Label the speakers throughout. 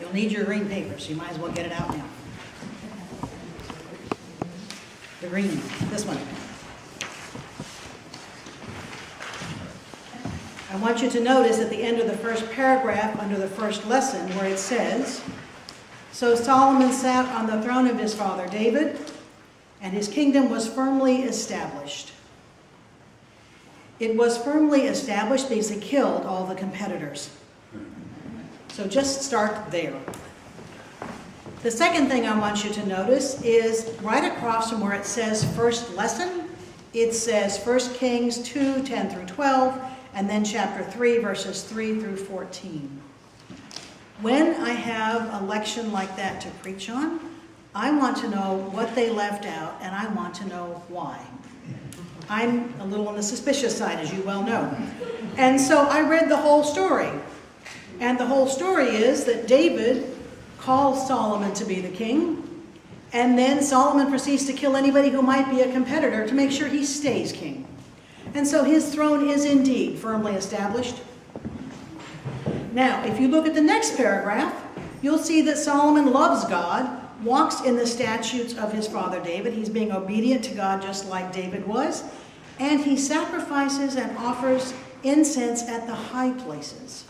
Speaker 1: You'll need your green paper, so you might as well get it out now. The green, this one. I want you to notice at the end of the first paragraph, under the first lesson, where it says, "So Solomon sat on the throne of his father David, and his kingdom was firmly established." It was firmly established because he killed all the competitors. So just start there. The second thing I want you to notice is right across from where it says first lesson, it says 1 Kings 2, 10 through 12, and then chapter 3, verses 3 through 14. When I have a lection like that to preach on, I want to know what they left out, and I want to know why. I'm a little on the suspicious side, as you well know. And so I read the whole story. And the whole story is that David calls Solomon to be the king, and then Solomon proceeds to kill anybody who might be a competitor to make sure he stays king. And so his throne is indeed firmly established. Now, if you look at the next paragraph, you'll see that Solomon loves God, walks in the statutes of his father David. He's being obedient to God just like David was. And he sacrifices and offers incense at the high places.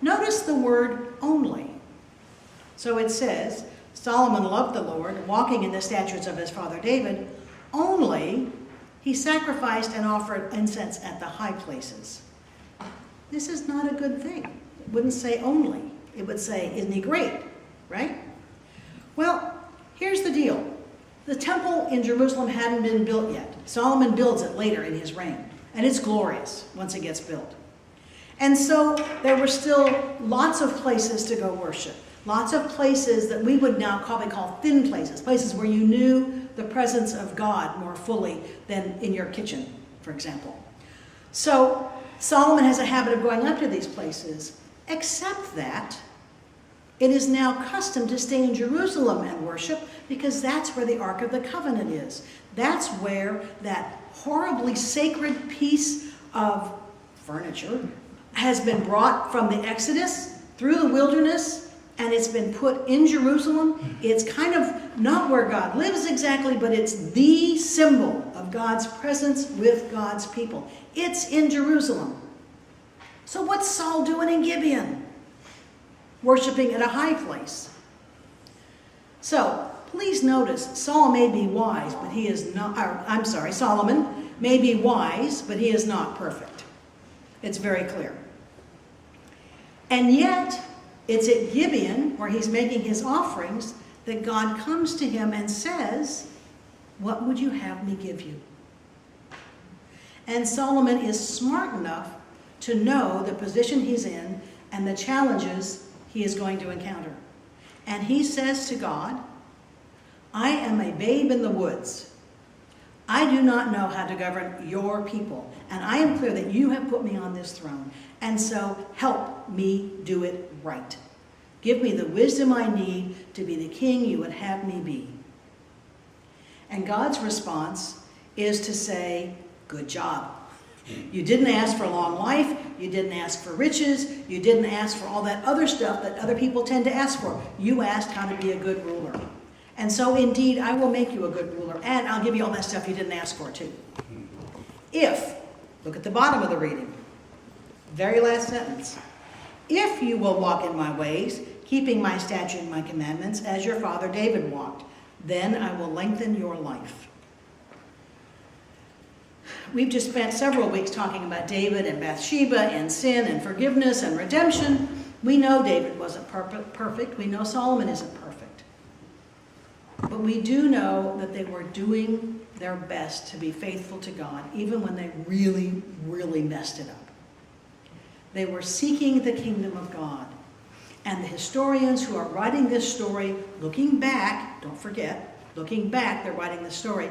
Speaker 1: Notice the word only. So it says, Solomon loved the Lord, walking in the statutes of his father David, only he sacrificed and offered incense at the high places. This is not a good thing. It wouldn't say only. It would say, isn't he great? Right? Well, here's the deal. The temple in Jerusalem hadn't been built yet. Solomon builds it later in his reign, and it's glorious once it gets built. And so there were still lots of places to go worship, lots of places that we would now probably call thin places, places where you knew the presence of God more fully than in your kitchen, for example. So Solomon has a habit of going up to these places, except that it is now custom to stay in Jerusalem and worship because that's where the Ark of the Covenant is. That's where that horribly sacred piece of furniture has been brought from the Exodus through the wilderness, and it's been put in Jerusalem. It's kind of not where God lives exactly, but it's the symbol of God's presence with God's people. It's in Jerusalem. So what's Saul doing in Gibeon? Worshiping at a high place. So please notice, Solomon may be wise, but he is not perfect. It's very clear. And yet, it's at Gibeon, where he's making his offerings, that God comes to him and says, "What would you have me give you?" And Solomon is smart enough to know the position he's in and the challenges he is going to encounter. And he says to God, "I am a babe in the woods. I do not know how to govern your people, and I am clear that you have put me on this throne, and so help me do it right. Give me the wisdom I need to be the king you would have me be." And God's response is to say, "Good job. You didn't ask for a long life, you didn't ask for riches, you didn't ask for all that other stuff that other people tend to ask for. You asked how to be a good ruler. And so indeed, I will make you a good ruler, and I'll give you all that stuff you didn't ask for too. If," look at the bottom of the reading, very last sentence, "if you will walk in my ways, keeping my statutes and my commandments, as your father David walked, then I will lengthen your life." We've just spent several weeks talking about David and Bathsheba and sin and forgiveness and redemption. We know David wasn't perfect. We know Solomon isn't perfect. But we do know that they were doing their best to be faithful to God, even when they really, really messed it up. They were seeking the kingdom of God. And the historians who are writing this story, looking back, don't forget, looking back, they're writing the story,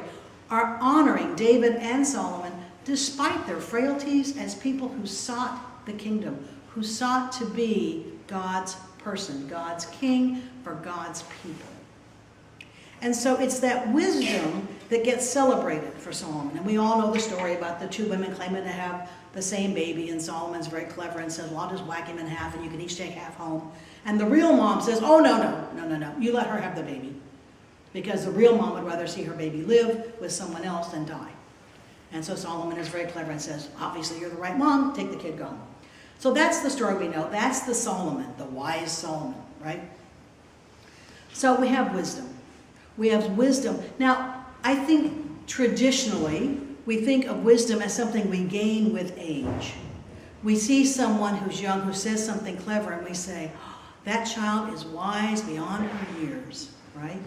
Speaker 1: are honoring David and Solomon despite their frailties as people who sought the kingdom, who sought to be God's person, God's king for God's people. And so it's that wisdom that gets celebrated for Solomon. And we all know the story about the two women claiming to have the same baby, and Solomon's very clever and says, well, I'll just whack him in half and you can each take half home. And the real mom says, oh, no, you let her have the baby. Because the real mom would rather see her baby live with someone else than die. And so Solomon is very clever and says, obviously you're the right mom, take the kid, go home. So that's the story we know. That's the Solomon, the wise Solomon, right? So we have wisdom. We have wisdom. Now, I think traditionally, we think of wisdom as something we gain with age. We see someone who's young who says something clever and we say, oh, that child is wise beyond her years, right?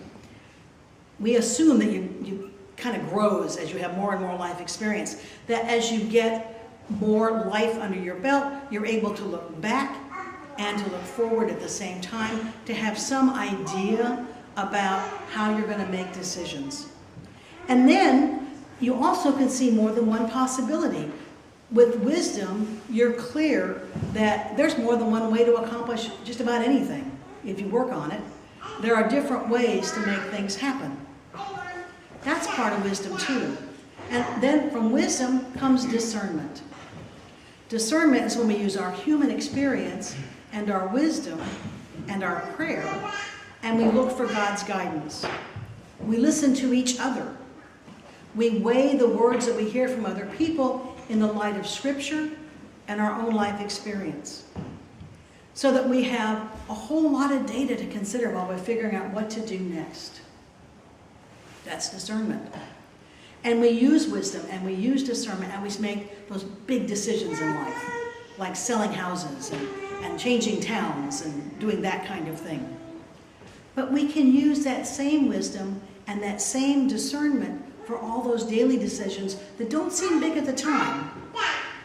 Speaker 1: We assume that you kind of grows as you have more and more life experience, that as you get more life under your belt, you're able to look back and to look forward at the same time, to have some idea about how you're going to make decisions. And then you also can see more than one possibility. With wisdom, you're clear that there's more than one way to accomplish just about anything if you work on it. There are different ways to make things happen. That's part of wisdom too. And then from wisdom comes discernment. Discernment is when we use our human experience and our wisdom and our prayer, and we look for God's guidance. We listen to each other. We weigh the words that we hear from other people in the light of Scripture and our own life experience, so that we have a whole lot of data to consider while we're figuring out what to do next. That's discernment. And we use wisdom and we use discernment and we make those big decisions in life, like selling houses and changing towns and doing that kind of thing. But we can use that same wisdom and that same discernment for all those daily decisions that don't seem big at the time.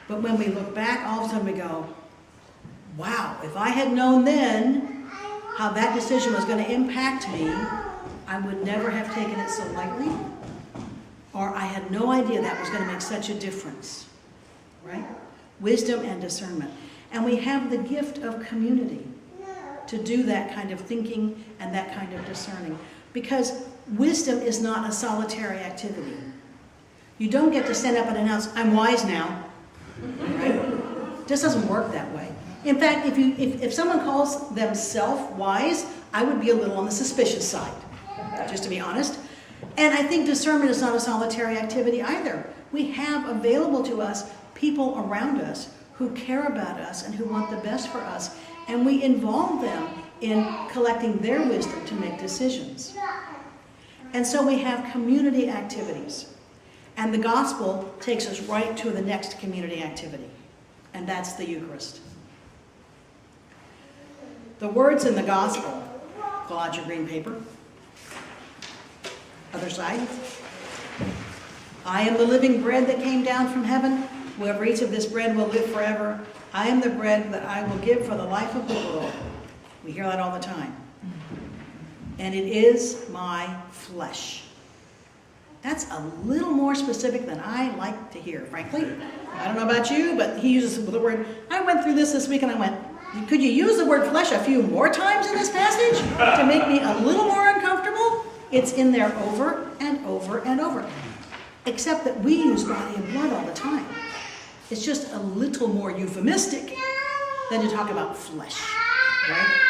Speaker 1: But when we look back, all of a sudden we go, wow, if I had known then how that decision was going to impact me, I would never have taken it so lightly, or I had no idea that was going to make such a difference, right? Wisdom and discernment. And we have the gift of community to do that kind of thinking and that kind of discerning. Because wisdom is not a solitary activity. You don't get to stand up and announce, I'm wise now, right? It just doesn't work that way. In fact, if someone calls themselves wise, I would be a little on the suspicious side, just to be honest. And I think discernment is not a solitary activity either. We have available to us people around us who care about us and who want the best for us, and we involve them in collecting their wisdom to make decisions. And so we have community activities. And the gospel takes us right to the next community activity, and that's the Eucharist. The words in the gospel, pull out your green paper. Other side. I am the living bread that came down from heaven. Whoever eats of this bread will live forever. I am the bread that I will give for the life of the world. We hear that all the time. And it is my flesh. That's a little more specific than I like to hear, frankly. I don't know about you, but he uses the word. I went through this week and I went, could you use the word flesh a few more times in this passage to make me a little more uncomfortable? It's in there over and over and over. Except that we use body and blood all the time. It's just a little more euphemistic than to talk about flesh, right?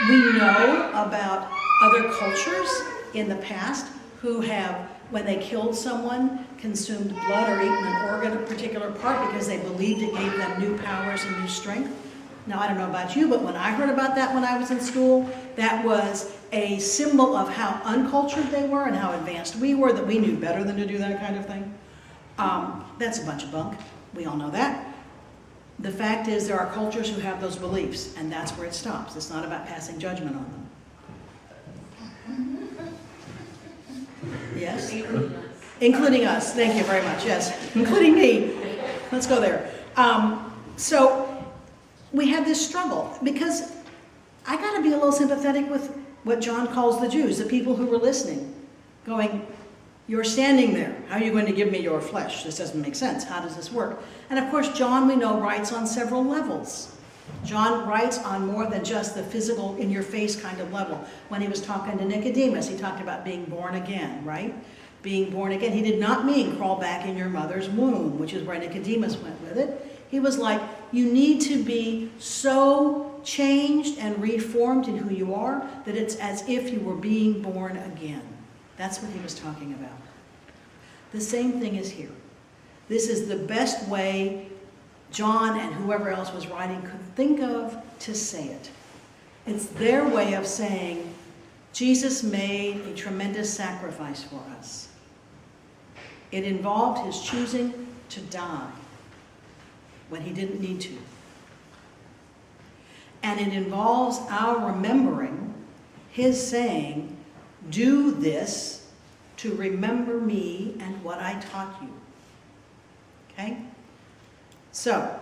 Speaker 1: We know about other cultures in the past who have, when they killed someone, consumed blood or eaten an organ, a particular part, because they believed it gave them new powers and new strength. Now, I don't know about you, but when I heard about that when I was in school, that was a symbol of how uncultured they were and how advanced we were, that we knew better than to do that kind of thing. That's a bunch of bunk. We all know that. The fact is there are cultures who have those beliefs, and that's where it stops. It's not about passing judgment on them. Yes? Including us. Thank you very much. Yes. Including me. Let's go there. So we have this struggle because I got to be a little sympathetic with what John calls the Jews, the people who were listening, going, you're standing there. How are you going to give me your flesh? This doesn't make sense. How does this work? And of course, John, we know, writes on several levels. John writes on more than just the physical, in-your-face kind of level. When he was talking to Nicodemus, he talked about being born again, right? Being born again. He did not mean crawl back in your mother's womb, which is where Nicodemus went with it. He was like, you need to be so changed and reformed in who you are that it's as if you were being born again. That's what he was talking about. The same thing is here. This is the best way John and whoever else was writing could think of to say it. It's their way of saying, Jesus made a tremendous sacrifice for us. It involved his choosing to die when he didn't need to. And it involves our remembering his saying, do this to remember me and what I taught you. Okay? So,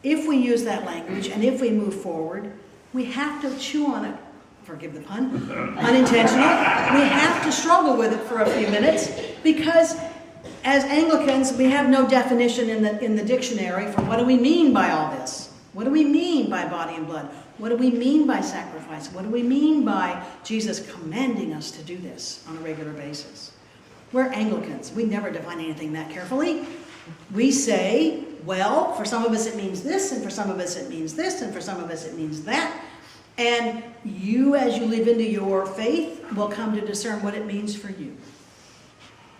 Speaker 1: if we use that language and if we move forward, we have to chew on it. Forgive the pun, unintentional. We have to struggle with it for a few minutes because as Anglicans, we have no definition in the dictionary for what do we mean by all this? What do we mean by body and blood? What do we mean by sacrifice? What do we mean by Jesus commanding us to do this on a regular basis? We're Anglicans. We never define anything that carefully. We say, well, for some of us it means this, and for some of us it means this, and for some of us it means that. And you, as you live into your faith, will come to discern what it means for you.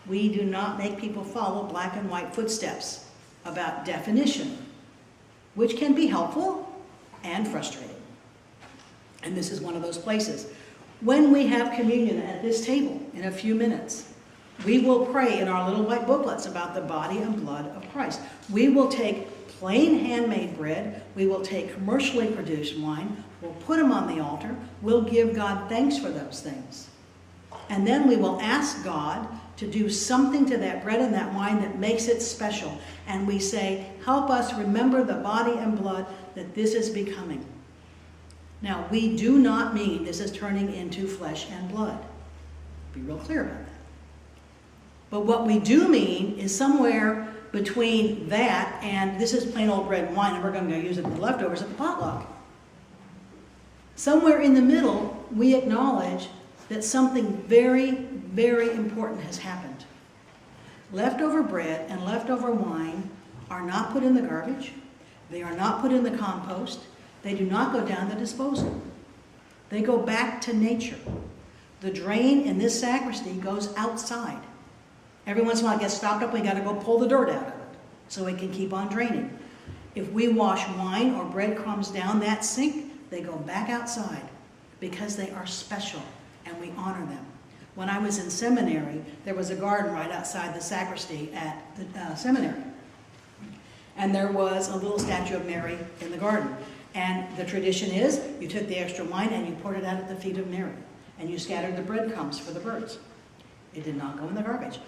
Speaker 1: We do not make people follow black and white footsteps about definition, which can be helpful and frustrating. And this is one of those places. When we have communion at this table in a few minutes, we will pray in our little white booklets about the body and blood of Christ. We will take plain handmade bread. We will take commercially produced wine. We'll put them on the altar. We'll give God thanks for those things. And then we will ask God to do something to that bread and that wine that makes it special. And we say, help us remember the body and blood that this is becoming. Now, we do not mean this is turning into flesh and blood. Be real clear about that. But what we do mean is somewhere between that and this is plain old bread and wine and we're going to go use it with leftovers at the potluck. Somewhere in the middle, we acknowledge that something very, very important has happened. Leftover bread and leftover wine are not put in the garbage. They are not put in the compost. They do not go down the disposal. They go back to nature. The drain in this sacristy goes outside. Every once in a while it gets stopped up, we got to go pull the dirt out of it so it can keep on draining. If we wash wine or breadcrumbs down that sink, they go back outside because they are special and we honor them. When I was in seminary, there was a garden right outside the sacristy at the seminary. And there was a little statue of Mary in the garden. And the tradition is you took the extra wine and you poured it out at the feet of Mary. And you scattered the breadcrumbs for the birds. It did not go in the garbage.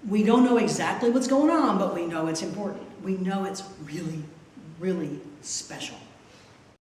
Speaker 1: We don't know exactly what's going on, but we know it's important. We know it's really, really special.